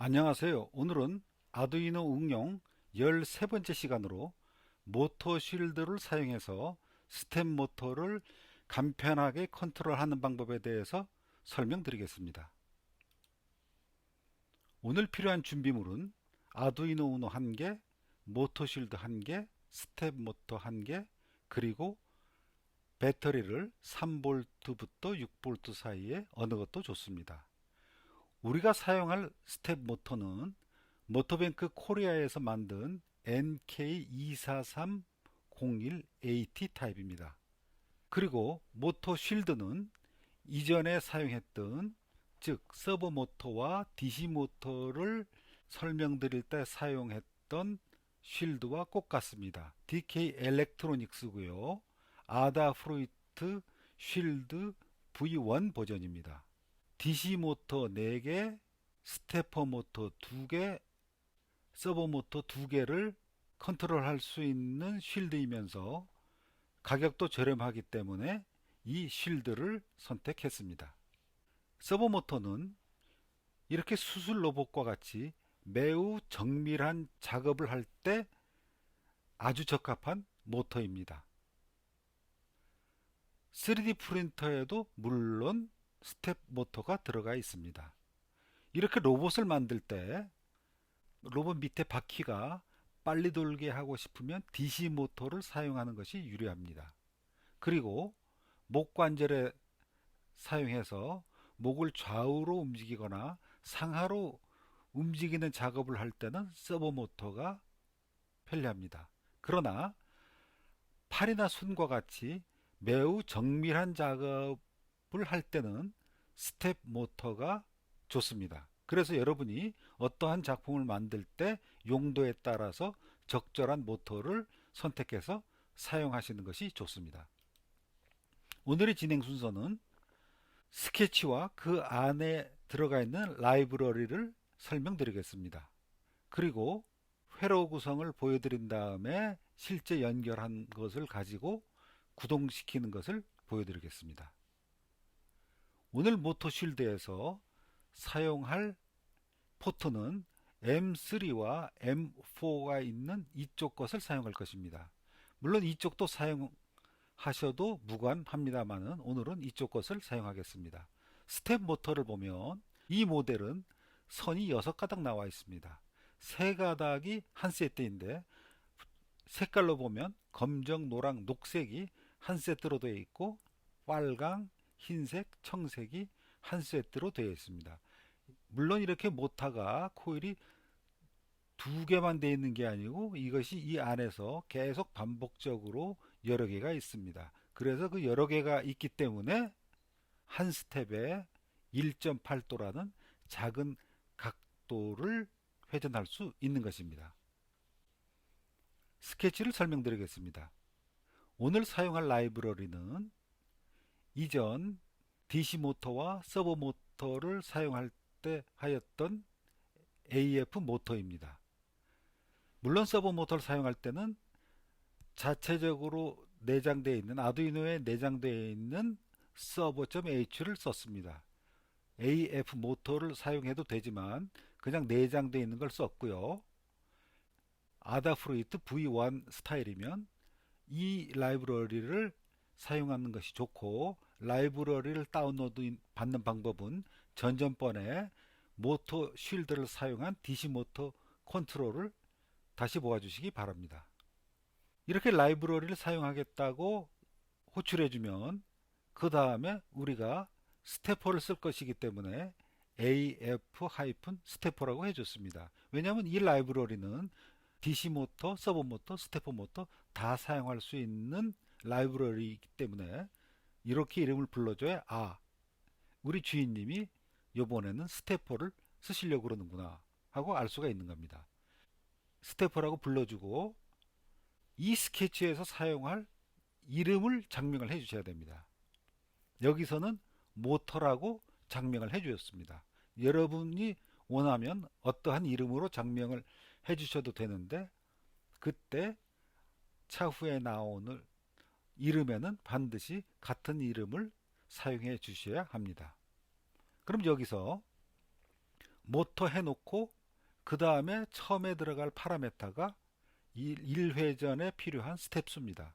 안녕하세요. 오늘은 아두이노 응용 13번째 시간으로 모터 쉴드를 사용해서 스텝 모터를 간편하게 컨트롤하는 방법에 대해서 설명드리겠습니다. 오늘 필요한 준비물은 아두이노 우노 1개, 모터 쉴드 1개, 스텝 모터 1개, 그리고 배터리를 3V부터 6V 사이에 어느 것도 좋습니다. 우리가 사용할 스텝 모터는 모터뱅크 코리아에서 만든 NK24301AT 타입입니다. 그리고 모터 쉴드는 이전에 사용했던 즉 서버 모터와 DC 모터를 설명드릴 때 사용했던 쉴드와 똑같습니다. DK 엘렉트로닉스고요. 아다프로이트 쉴드 V1 버전입니다. DC 모터 4개, 스테퍼 모터 2개, 서버 모터 2개를 컨트롤할 수 있는 쉴드이면서 가격도 저렴하기 때문에 이 쉴드를 선택했습니다. 서버 모터는 이렇게 수술 로봇과 같이 매우 정밀한 작업을 할 때 아주 적합한 모터입니다. 3D 프린터에도 물론 스텝 모터가 들어가 있습니다. 이렇게 로봇을 만들 때 로봇 밑에 바퀴가 빨리 돌게 하고 싶으면 DC 모터를 사용하는 것이 유리합니다. 그리고 목 관절에 사용해서 목을 좌우로 움직이거나 상하로 움직이는 작업을 할 때는 서버 모터가 편리합니다. 그러나 팔이나 손과 같이 매우 정밀한 작업을 할 때는 스텝 모터가 좋습니다. 그래서 여러분이 어떠한 작품을 만들 때 용도에 따라서 적절한 모터를 선택해서 사용하시는 것이 좋습니다. 오늘의 진행 순서는 스케치와 그 안에 들어가 있는 라이브러리를 설명드리겠습니다. 그리고 회로 구성을 보여드린 다음에 실제 연결한 것을 가지고 구동시키는 것을 보여드리겠습니다. 오늘 모터 쉴드에서 사용할 포트는 M3와 M4가 있는 이쪽 것을 사용할 것입니다. 물론 이쪽도 사용하셔도 무관합니다만은 오늘은 이쪽 것을 사용하겠습니다. 스텝 모터를 보면 이 모델은 선이 6가닥 나와 있습니다. 3가닥이 한 세트인데 색깔로 보면 검정, 노랑, 녹색이 한 세트로 되어 있고 빨강, 흰색, 청색이 한 세트로 되어 있습니다. 물론 이렇게 모터가 코일이 2개만 되어 있는 게 아니고 이것이 이 안에서 계속 반복적으로 여러 개가 있습니다. 그래서 그 여러 개가 있기 때문에 한 스텝에 1.8도라는 작은 각도를 회전할 수 있는 것입니다. 스케치를 설명드리겠습니다. 오늘 사용할 라이브러리는 이전 DC 모터와 서버 모터를 사용할 때 하였던 AF 모터입니다. 물론 서버 모터를 사용할 때는 자체적으로 내장되어 있는 아두이노에 내장되어 있는 server.h를 썼습니다. AF 모터를 사용해도 되지만 그냥 내장되어 있는 걸 썼고요. 아다프로이트 V1 스타일이면 이 라이브러리를 사용하는 것이 좋고 라이브러리를 다운로드 받는 방법은 전전번에 모터 쉴드를 사용한 DC 모터 컨트롤을 다시 보아주시기 바랍니다. 이렇게 라이브러리를 사용하겠다고 호출해주면 그 다음에 우리가 스테퍼를 쓸 것이기 때문에 AF-스테퍼라고 해줬습니다. 왜냐하면 이 라이브러리는 DC 모터, 서버 모터, 스테퍼 모터 다 사용할 수 있는 라이브러리이기 때문에 이렇게 이름을 불러줘야 우리 주인님이 이번에는 스테퍼를 쓰시려고 그러는구나 하고 알 수가 있는 겁니다. 스테퍼라고 불러주고 이 스케치에서 사용할 이름을 장명을 해 주셔야 됩니다. 여기서는 모터라고 장명을 해 주셨습니다. 여러분이 원하면 어떠한 이름으로 장명을 해 주셔도 되는데 그때 차후에 나오는 이름에는 반드시 같은 이름을 사용해 주셔야 합니다. 그럼 여기서 모터 해놓고 그 다음에 처음에 들어갈 파라메타가 1회전에 필요한 스텝 수입니다.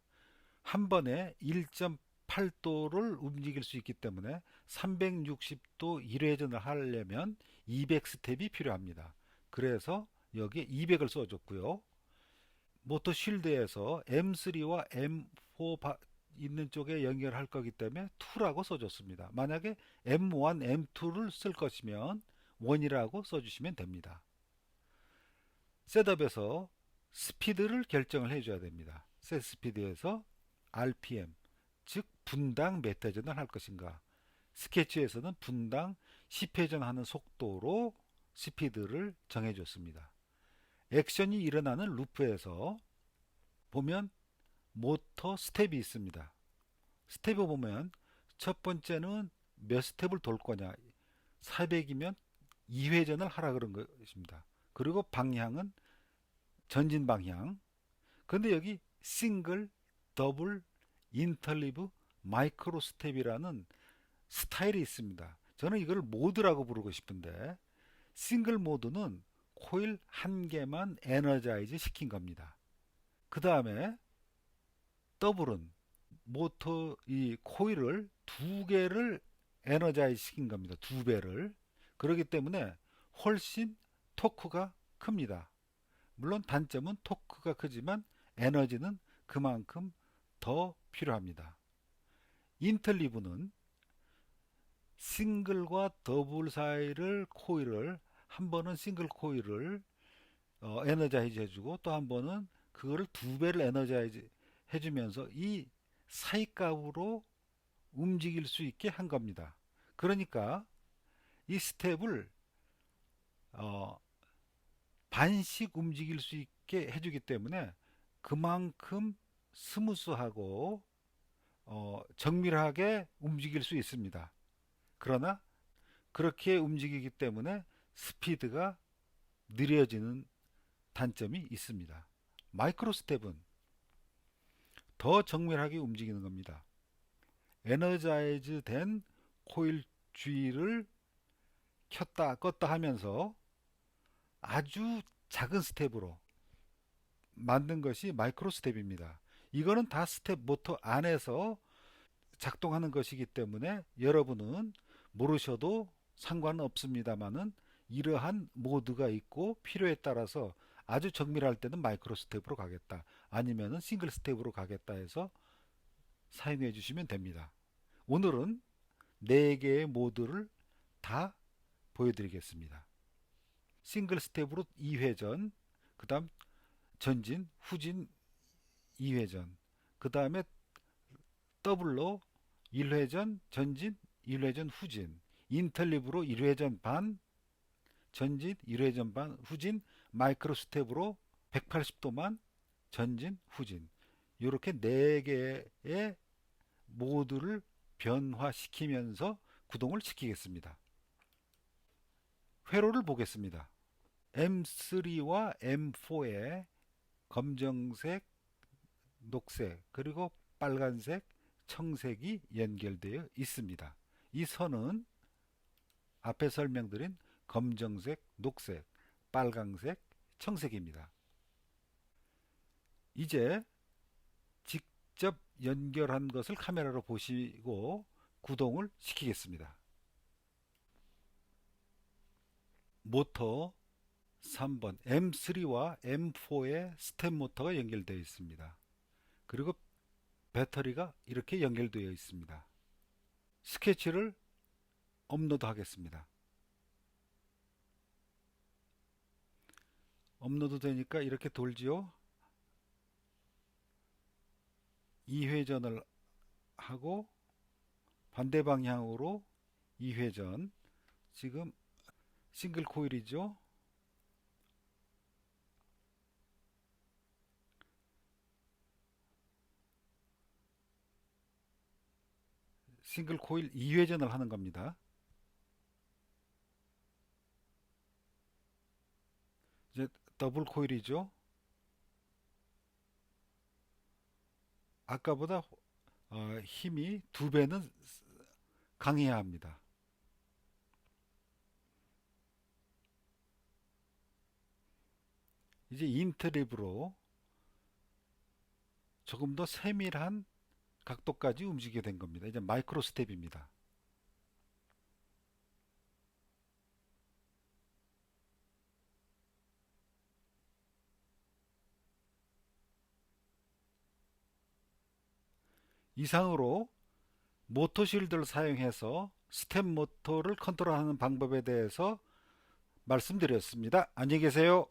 한 번에 1.8도를 움직일 수 있기 때문에 360도 1회전을 하려면 200스텝이 필요합니다. 그래서 여기에 200을 써줬고요. 모터 쉴드에서 M3와 M4 있는 쪽에 연결할 거기 때문에 2라고 써줬습니다. 만약에 M1, M2를 쓸 것이면 1이라고 써주시면 됩니다. 셋업에서 스피드를 결정을 해줘야 됩니다. 셋 스피드에서 RPM, 즉 분당 몇 회전을 할 것인가. 스케치에서는 분당 10회전 하는 속도로 스피드를 정해줬습니다. 액션이 일어나는 루프에서 보면 모터 스텝이 있습니다. 스텝을 보면 첫 번째는 몇 스텝을 돌 거냐. 400이면 2회전을 하라 그런 것입니다. 그리고 방향은 전진 방향. 근데 여기 싱글, 더블, 인터리브, 마이크로 스텝이라는 스타일이 있습니다. 저는 이걸 모드라고 부르고 싶은데 싱글 모드는 코일 한 개만 에너자이즈 시킨 겁니다. 그 다음에 더블은 모터 이 코일을 두 개를 에너자이즈 시킨 겁니다. 두 배를. 그렇기 때문에 훨씬 토크가 큽니다. 물론 단점은 토크가 크지만 에너지는 그만큼 더 필요합니다. 인텔리브는 싱글과 더블 사이를 코일을 한 번은 싱글 코일을 에너자이즈 해주고 또 한 번은 그거를 두 배를 에너자이즈 해주면서 이 사이값으로 움직일 수 있게 한 겁니다. 그러니까 이 스텝을 반씩 움직일 수 있게 해주기 때문에 그만큼 스무스하고 정밀하게 움직일 수 있습니다. 그러나 그렇게 움직이기 때문에 스피드가 느려지는 단점이 있습니다. 마이크로 스텝은 더 정밀하게 움직이는 겁니다. 에너자이즈 된 코일 주위를 켰다 껐다 하면서 아주 작은 스텝으로 만든 것이 마이크로 스텝입니다. 이거는 다 스텝 모터 안에서 작동하는 것이기 때문에 여러분은 모르셔도 상관은 없습니다만은 이러한 모드가 있고 필요에 따라서 아주 정밀할 때는 마이크로 스텝으로 가겠다. 아니면은 싱글 스텝으로 가겠다 해서 사용해 주시면 됩니다. 오늘은 4개의 모드를 다 보여드리겠습니다. 싱글 스텝으로 2회전, 그 다음 전진, 후진 2회전, 그 다음에 더블로 1회전, 전진, 1회전, 후진, 인터립으로 1회전 반, 전진, 1회전 반, 후진, 마이크로 스텝으로 180도만 전진, 후진. 이렇게 4개의 모드를 변화시키면서 구동을 시키겠습니다. 회로를 보겠습니다. M3와 M4의 검정색, 녹색, 그리고 빨간색, 청색이 연결되어 있습니다. 이 선은 앞에 설명드린 검정색, 녹색, 빨간색, 청색입니다. 이제 직접 연결한 것을 카메라로 보시고 구동을 시키겠습니다. 모터 3번 M3와 M4의 스텝 모터가 연결되어 있습니다. 그리고 배터리가 이렇게 연결되어 있습니다. 스케치를 업로드 하겠습니다. 업로드 되니까 이렇게 돌지요. 2회전을 하고 반대 방향으로 2회전. 지금 싱글 코일이죠. 싱글 코일 2회전을 하는 겁니다. 이제 더블 코일이죠. 아까보다 힘이 2배는 강해야 합니다. 이제 인트립으로 조금 더 세밀한 각도까지 움직이게 된 겁니다. 이제 마이크로 스텝입니다. 이상으로 모터 쉴드를 사용해서 스텝 모터를 컨트롤하는 방법에 대해서 말씀드렸습니다. 안녕히 계세요.